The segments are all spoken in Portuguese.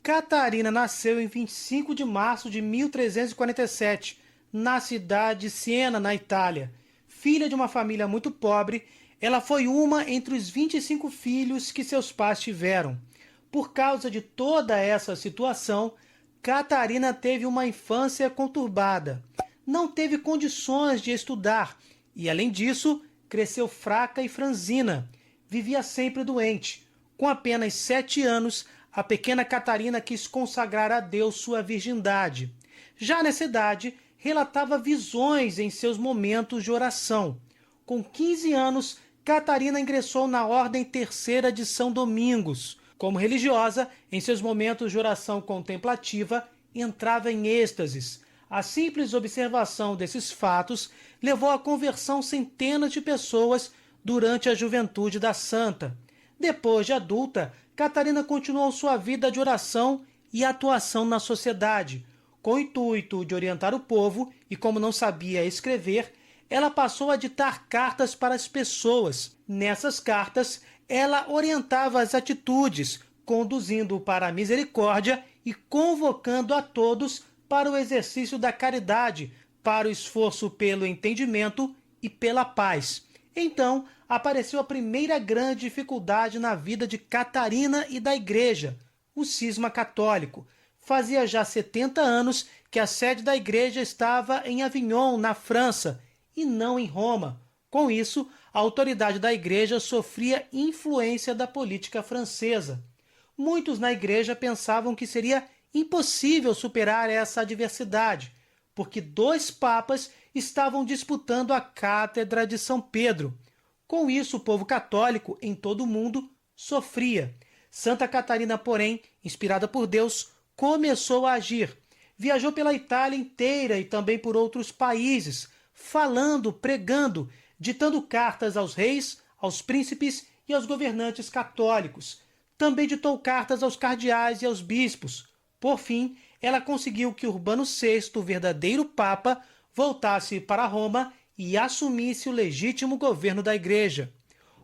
Catarina nasceu em 25 de março de 1347, na cidade de Siena, na Itália. Filha de uma família muito pobre, ela foi uma entre os 25 filhos que seus pais tiveram. Por causa de toda essa situação, Catarina teve uma infância conturbada. Não teve condições de estudar e, além disso, cresceu fraca e franzina. Vivia sempre doente. Com apenas 7 anos, a pequena Catarina quis consagrar a Deus sua virgindade. Já nessa idade, relatava visões em seus momentos de oração. Com 15 anos, Catarina ingressou na Ordem Terceira de São Domingos. Como religiosa, em seus momentos de oração contemplativa, entrava em êxtases. A simples observação desses fatos levou à conversão centenas de pessoas durante a juventude da santa. Depois de adulta, Catarina continuou sua vida de oração e atuação na sociedade. Com o intuito de orientar o povo, e como não sabia escrever, ela passou a ditar cartas para as pessoas. Nessas cartas, ela orientava as atitudes, conduzindo para a misericórdia e convocando a todos para o exercício da caridade, para o esforço pelo entendimento e pela paz. Então, apareceu a primeira grande dificuldade na vida de Catarina e da Igreja, o cisma católico. Fazia já 70 anos que a sede da Igreja estava em Avignon, na França, e não em Roma. Com isso, a autoridade da Igreja sofria influência da política francesa. Muitos na Igreja pensavam que seria impossível superar essa adversidade, porque 2 papas estavam disputando a cátedra de São Pedro. Com isso, o povo católico em todo o mundo sofria. Santa Catarina, porém, inspirada por Deus, começou a agir. Viajou pela Itália inteira e também por outros países, falando, pregando, ditando cartas aos reis, aos príncipes e aos governantes católicos. Também ditou cartas aos cardeais e aos bispos. Por fim, ela conseguiu que Urbano VI, o verdadeiro Papa, voltasse para Roma e assumisse o legítimo governo da Igreja.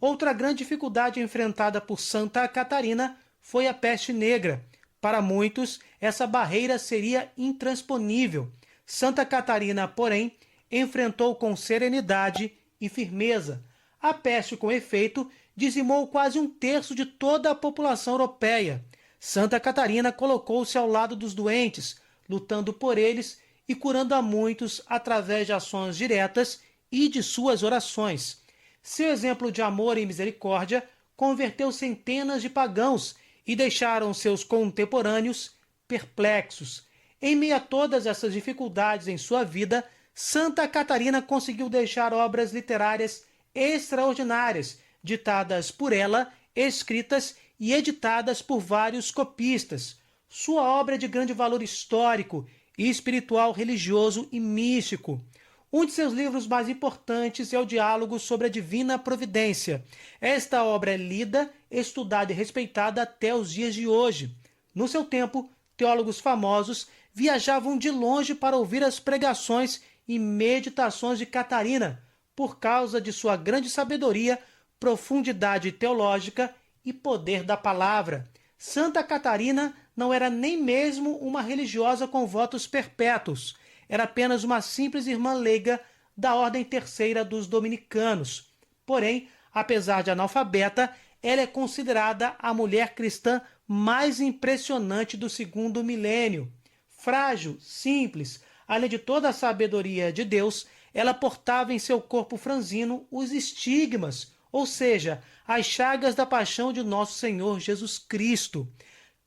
Outra grande dificuldade enfrentada por Santa Catarina foi a peste negra. Para muitos, essa barreira seria intransponível. Santa Catarina, porém, enfrentou com serenidade e firmeza. A peste, com efeito, dizimou quase 1/3 de toda a população europeia. Santa Catarina colocou-se ao lado dos doentes, lutando por eles e curando a muitos através de ações diretas e de suas orações. Seu exemplo de amor e misericórdia converteu centenas de pagãos e deixaram seus contemporâneos perplexos. Em meio a todas essas dificuldades em sua vida, Santa Catarina conseguiu deixar obras literárias extraordinárias, ditadas por ela, escritas e editadas por vários copistas. Sua obra é de grande valor histórico, espiritual, religioso e místico. Um de seus livros mais importantes é o Diálogo sobre a Divina Providência. Esta obra é lida, estudada e respeitada até os dias de hoje. No seu tempo, teólogos famosos viajavam de longe para ouvir as pregações e meditações de Catarina, por causa de sua grande sabedoria, profundidade teológica e poder da palavra. Santa Catarina não era nem mesmo uma religiosa com votos perpétuos. Era apenas uma simples irmã leiga da Ordem Terceira dos Dominicanos. Porém, apesar de analfabeta, ela é considerada a mulher cristã mais impressionante do 2º milênio. Frágil, simples, além de toda a sabedoria de Deus, ela portava em seu corpo franzino os estigmas, ou seja, as chagas da paixão de nosso Senhor Jesus Cristo.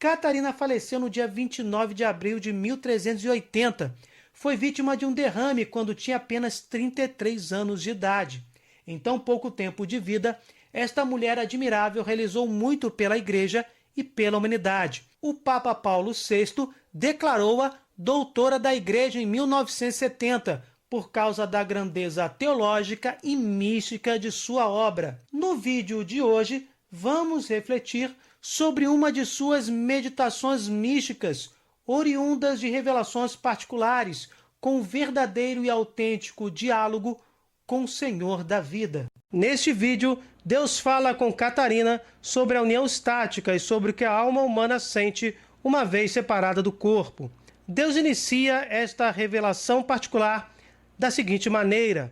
Catarina faleceu no dia 29 de abril de 1380. Foi vítima de um derrame quando tinha apenas 33 anos de idade. Em tão pouco tempo de vida, esta mulher admirável realizou muito pela Igreja e pela humanidade. O Papa Paulo VI declarou-a doutora da Igreja em 1970, por causa da grandeza teológica e mística de sua obra. No vídeo de hoje, vamos refletir sobre uma de suas meditações místicas, oriundas de revelações particulares, com um verdadeiro e autêntico diálogo com o Senhor da vida. Neste vídeo, Deus fala com Catarina sobre a união estática e sobre o que a alma humana sente uma vez separada do corpo. Deus inicia esta revelação particular da seguinte maneira: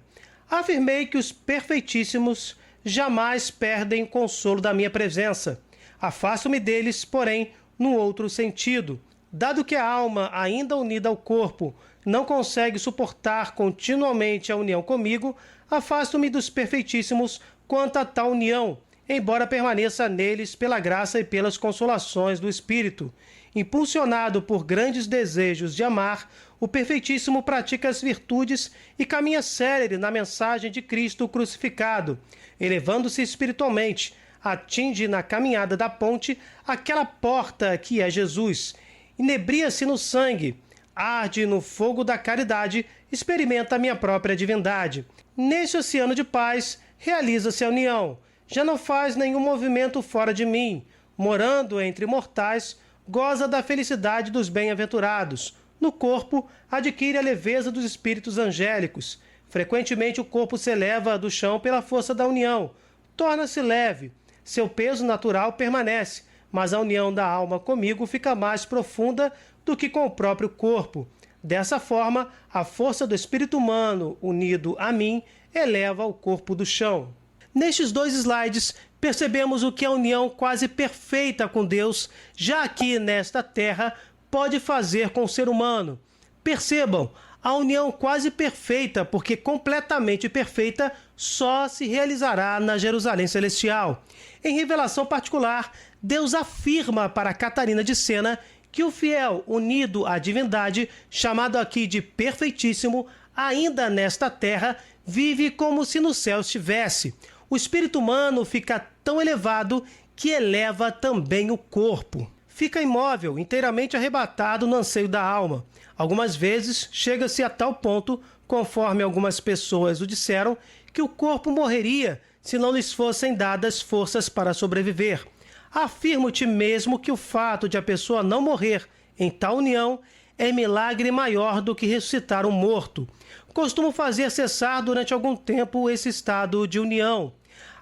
afirmei que os perfeitíssimos jamais perdem consolo da minha presença. Afasto-me deles, porém, num outro sentido. Dado que a alma, ainda unida ao corpo, não consegue suportar continuamente a união comigo, afasto-me dos perfeitíssimos quanto a tal união, embora permaneça neles pela graça e pelas consolações do Espírito. Impulsionado por grandes desejos de amar, o perfeitíssimo pratica as virtudes e caminha célere na mensagem de Cristo crucificado, elevando-se espiritualmente, atinge na caminhada da ponte aquela porta que é Jesus, inebria-se no sangue, arde no fogo da caridade, experimenta a minha própria divindade. Neste oceano de paz, realiza-se a união. Já não faz nenhum movimento fora de mim. Morando entre mortais, goza da felicidade dos bem-aventurados. No corpo, adquire a leveza dos espíritos angélicos. Frequentemente o corpo se eleva do chão pela força da união. Torna-se leve. Seu peso natural permanece, mas a união da alma comigo fica mais profunda do que com o próprio corpo. Dessa forma, a força do espírito humano, unido a mim, eleva o corpo do chão. Nestes 2 slides, percebemos o que a união quase perfeita com Deus, já aqui nesta terra, pode fazer com o ser humano. Percebam, a união quase perfeita, porque completamente perfeita, só se realizará na Jerusalém Celestial. Em revelação particular, Deus afirma para Catarina de Sena que o fiel unido à divindade, chamado aqui de perfeitíssimo, ainda nesta terra, vive como se no céu estivesse. O espírito humano fica tão elevado que eleva também o corpo. Fica imóvel, inteiramente arrebatado no anseio da alma. Algumas vezes chega-se a tal ponto, conforme algumas pessoas o disseram, que o corpo morreria se não lhes fossem dadas forças para sobreviver. Afirmo-te mesmo que o fato de a pessoa não morrer em tal união é milagre maior do que ressuscitar um morto. Costumo fazer cessar durante algum tempo esse estado de união.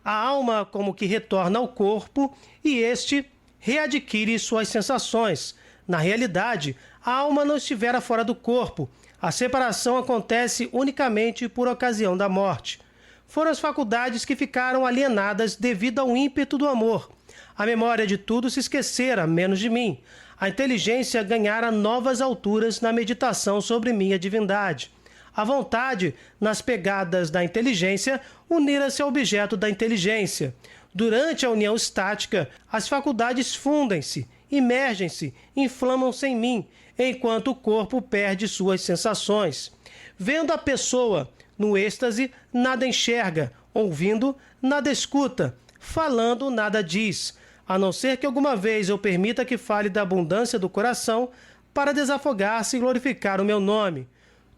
A alma como que retorna ao corpo e este readquire suas sensações. Na realidade, a alma não estivera fora do corpo. A separação acontece unicamente por ocasião da morte. Foram as faculdades que ficaram alienadas devido ao ímpeto do amor. A memória de tudo se esquecera, menos de mim. A inteligência ganhara novas alturas na meditação sobre minha divindade. A vontade, nas pegadas da inteligência, unira-se ao objeto da inteligência. Durante a união estática, as faculdades fundem-se, imergem-se, inflamam-se em mim, enquanto o corpo perde suas sensações. Vendo a pessoa, no êxtase, nada enxerga, ouvindo, nada escuta, falando, nada diz, a não ser que alguma vez eu permita que fale da abundância do coração para desafogar-se e glorificar o meu nome.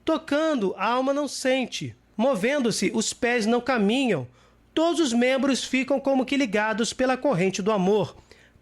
Tocando, a alma não sente. Movendo-se, os pés não caminham. Todos os membros ficam como que ligados pela corrente do amor.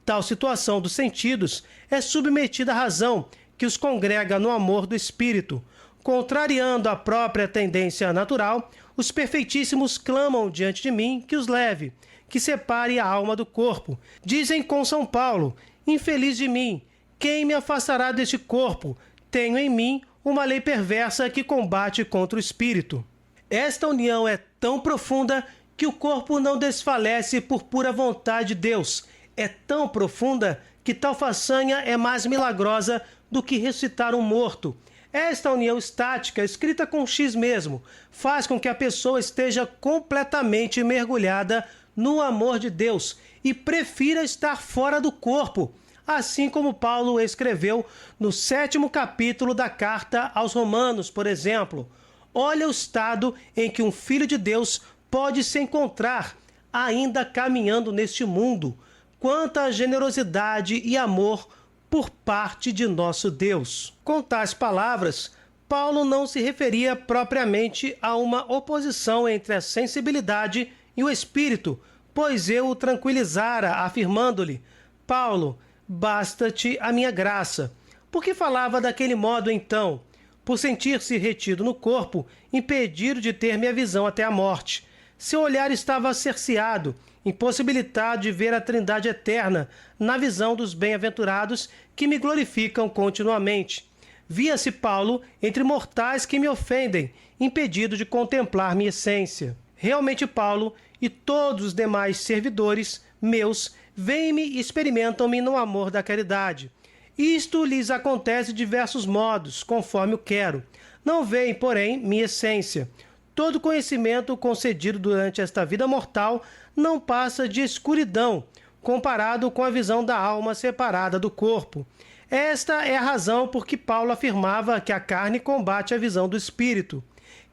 Tal situação dos sentidos é submetida à razão, que os congrega no amor do espírito. Contrariando a própria tendência natural, os perfeitíssimos clamam diante de mim que os leve, que separe a alma do corpo. Dizem com São Paulo: infeliz de mim, quem me afastará deste corpo? Tenho em mim uma lei perversa que combate contra o espírito. Esta união é tão profunda que o corpo não desfalece por pura vontade de Deus. É tão profunda que tal façanha é mais milagrosa do que ressuscitar um morto. Esta união estática, escrita com X mesmo, faz com que a pessoa esteja completamente mergulhada no amor de Deus e prefira estar fora do corpo, assim como Paulo escreveu no 7º capítulo da carta aos Romanos, por exemplo. Olha o estado em que um filho de Deus pode se encontrar, ainda caminhando neste mundo. Quanta generosidade e amor por parte de nosso Deus. Com tais palavras, Paulo não se referia propriamente a uma oposição entre a sensibilidade e o espírito, pois eu o tranquilizara, afirmando-lhe: Paulo, basta-te a minha graça. Por que falava daquele modo então? Por sentir-se retido no corpo, impedido de ter minha visão até a morte. Seu olhar estava cerceado, impossibilitado de ver a Trindade eterna na visão dos bem-aventurados que me glorificam continuamente. Via-se Paulo entre mortais que me ofendem, impedido de contemplar minha essência. Realmente Paulo e todos os demais servidores meus veem-me e experimentam-me no amor da caridade. Isto lhes acontece de diversos modos, conforme eu quero. Não veem, porém, minha essência. Todo conhecimento concedido durante esta vida mortal não passa de escuridão, comparado com a visão da alma separada do corpo. Esta é a razão por que Paulo afirmava que a carne combate a visão do espírito.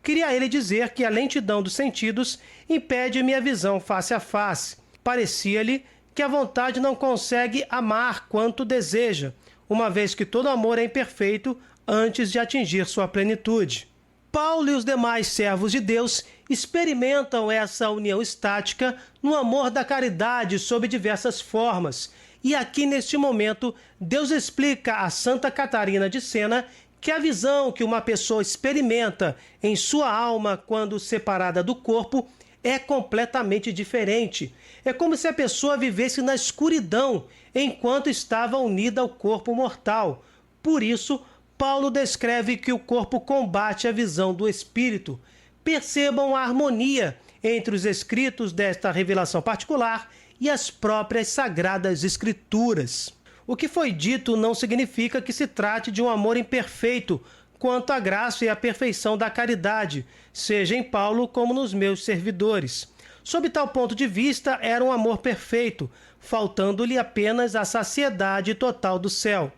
Queria ele dizer que a lentidão dos sentidos impede minha visão face a face. Parecia-lhe que a vontade não consegue amar quanto deseja, uma vez que todo amor é imperfeito antes de atingir sua plenitude. Paulo e os demais servos de Deus experimentam essa união estática no amor da caridade sob diversas formas. E aqui, neste momento, Deus explica a Santa Catarina de Sena que a visão que uma pessoa experimenta em sua alma quando separada do corpo é completamente diferente. É como se a pessoa vivesse na escuridão enquanto estava unida ao corpo mortal. Por isso, Paulo descreve que o corpo combate a visão do espírito. Percebam a harmonia entre os escritos desta revelação particular e as próprias Sagradas Escrituras. O que foi dito não significa que se trate de um amor imperfeito quanto à graça e à perfeição da caridade, seja em Paulo como nos meus servidores. Sob tal ponto de vista, era um amor perfeito, faltando-lhe apenas a saciedade total do céu.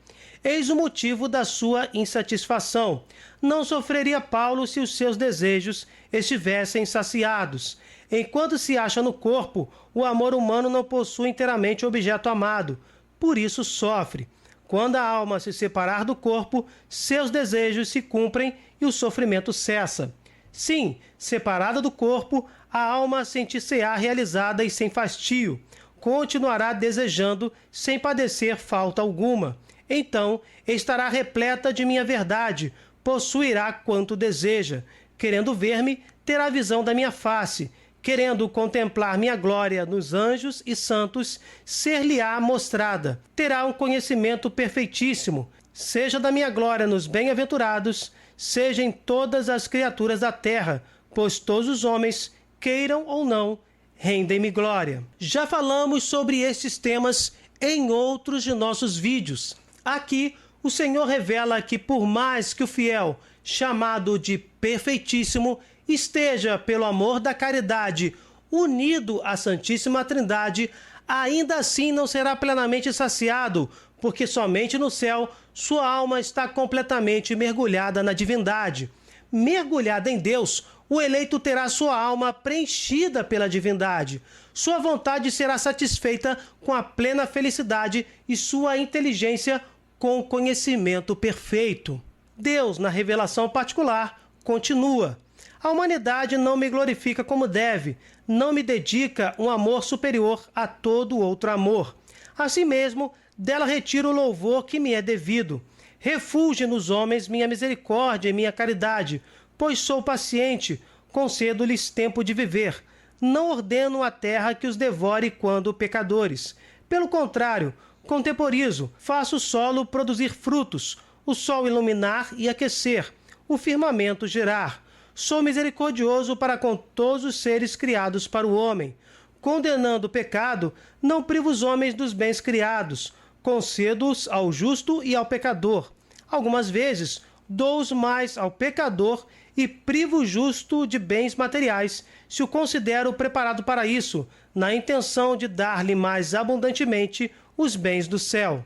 Eis o motivo da sua insatisfação. Não sofreria Paulo se os seus desejos estivessem saciados. Enquanto se acha no corpo, o amor humano não possui inteiramente o objeto amado. Por isso sofre. Quando a alma se separar do corpo, seus desejos se cumprem e o sofrimento cessa. Sim, separada do corpo, a alma sentir-se-á realizada e sem fastio. Continuará desejando sem padecer falta alguma. Então, estará repleta de minha verdade, possuirá quanto deseja. Querendo ver-me, terá visão da minha face. Querendo contemplar minha glória nos anjos e santos, ser-lhe-á mostrada. Terá um conhecimento perfeitíssimo, seja da minha glória nos bem-aventurados, seja em todas as criaturas da terra, pois todos os homens, queiram ou não, rendem-me glória. Já falamos sobre estes temas em outros de nossos vídeos. Aqui, o Senhor revela que por mais que o fiel, chamado de perfeitíssimo, esteja, pelo amor da caridade, unido à Santíssima Trindade, ainda assim não será plenamente saciado, porque somente no céu sua alma está completamente mergulhada na divindade. Mergulhada em Deus, o eleito terá sua alma preenchida pela divindade. Sua vontade será satisfeita com a plena felicidade e sua inteligência com o conhecimento perfeito. Deus, na revelação particular, continua: a humanidade não me glorifica como deve, não me dedica um amor superior a todo outro amor. Assim mesmo, dela retiro o louvor que me é devido. Refugie nos homens minha misericórdia e minha caridade, pois sou paciente, concedo-lhes tempo de viver. Não ordeno à terra que os devore quando pecadores. Pelo contrário, contemporizo, faço o solo produzir frutos, o sol iluminar e aquecer, o firmamento girar. Sou misericordioso para com todos os seres criados para o homem. Condenando o pecado, não privo os homens dos bens criados, concedo-os ao justo e ao pecador. Algumas vezes, dou-os mais ao pecador e privo o justo de bens materiais, se o considero preparado para isso, na intenção de dar-lhe mais abundantemente os bens do céu.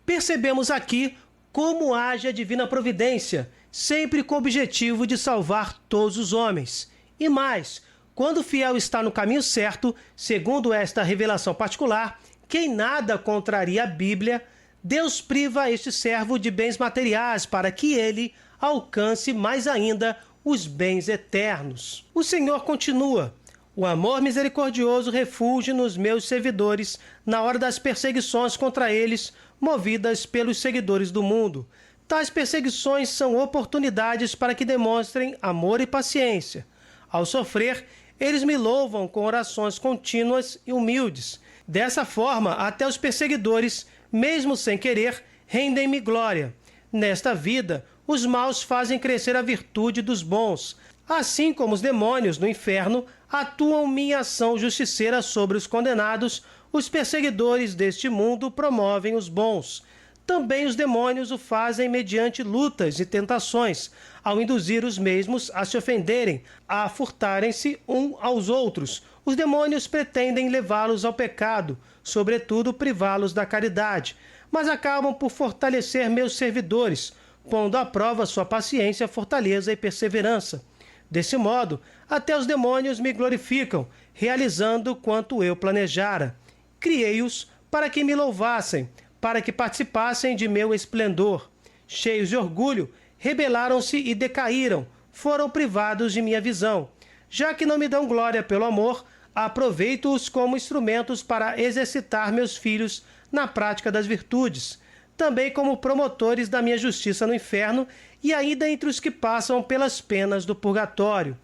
Percebemos aqui como age a divina providência, sempre com o objetivo de salvar todos os homens. E mais, quando o fiel está no caminho certo, segundo esta revelação particular, que em nada contraria a Bíblia, Deus priva este servo de bens materiais para que ele alcance mais ainda os bens eternos. O Senhor continua: o amor misericordioso refugie nos meus servidores na hora das perseguições contra eles, movidas pelos seguidores do mundo. Tais perseguições são oportunidades para que demonstrem amor e paciência. Ao sofrer, eles me louvam com orações contínuas e humildes. Dessa forma, até os perseguidores, mesmo sem querer, rendem-me glória. Nesta vida, os maus fazem crescer a virtude dos bons. Assim como os demônios no inferno atuam minha ação justiceira sobre os condenados, os perseguidores deste mundo promovem os bons. Também os demônios o fazem mediante lutas e tentações, ao induzir os mesmos a se ofenderem, a furtarem-se um aos outros. Os demônios pretendem levá-los ao pecado, sobretudo privá-los da caridade, mas acabam por fortalecer meus servidores, pondo à prova sua paciência, fortaleza e perseverança. Desse modo, até os demônios me glorificam, realizando quanto eu planejara. Criei-os para que me louvassem, para que participassem de meu esplendor. Cheios de orgulho, rebelaram-se e decaíram, foram privados de minha visão. Já que não me dão glória pelo amor, aproveito-os como instrumentos para exercitar meus filhos na prática das virtudes, também como promotores da minha justiça no inferno e ainda entre os que passam pelas penas do purgatório.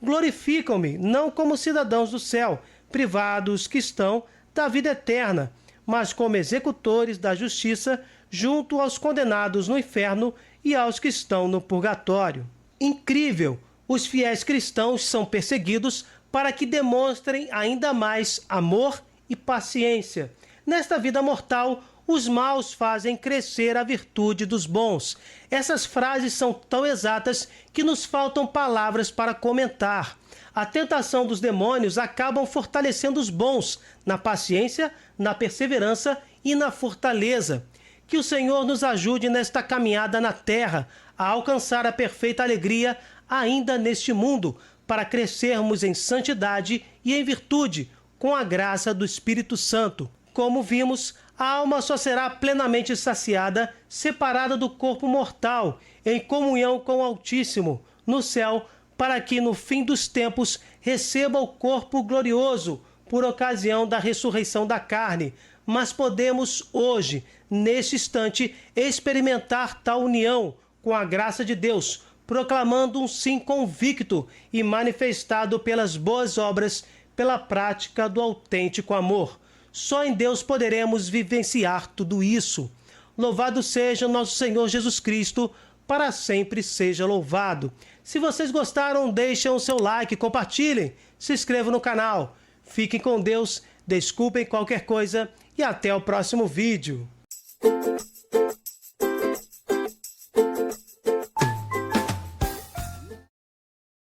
Glorificam-me não como cidadãos do céu, privados que estão da vida eterna, mas como executores da justiça junto aos condenados no inferno e aos que estão no purgatório. Incrível! Os fiéis cristãos são perseguidos para que demonstrem ainda mais amor e paciência. Nesta vida mortal, os maus fazem crescer a virtude dos bons. Essas frases são tão exatas que nos faltam palavras para comentar. A tentação dos demônios acabam fortalecendo os bons na paciência, na perseverança e na fortaleza. Que o Senhor nos ajude nesta caminhada na terra a alcançar a perfeita alegria ainda neste mundo, para crescermos em santidade e em virtude, com a graça do Espírito Santo. Como vimos, a alma só será plenamente saciada, separada do corpo mortal, em comunhão com o Altíssimo, no céu, para que no fim dos tempos receba o corpo glorioso, por ocasião da ressurreição da carne. Mas podemos hoje, neste instante, experimentar tal união com a graça de Deus, proclamando um sim convicto e manifestado pelas boas obras, pela prática do autêntico amor. Só em Deus poderemos vivenciar tudo isso. Louvado seja nosso Senhor Jesus Cristo, para sempre seja louvado. Se vocês gostaram, deixem o seu like, compartilhem, se inscrevam no canal. Fiquem com Deus, desculpem qualquer coisa e até o próximo vídeo.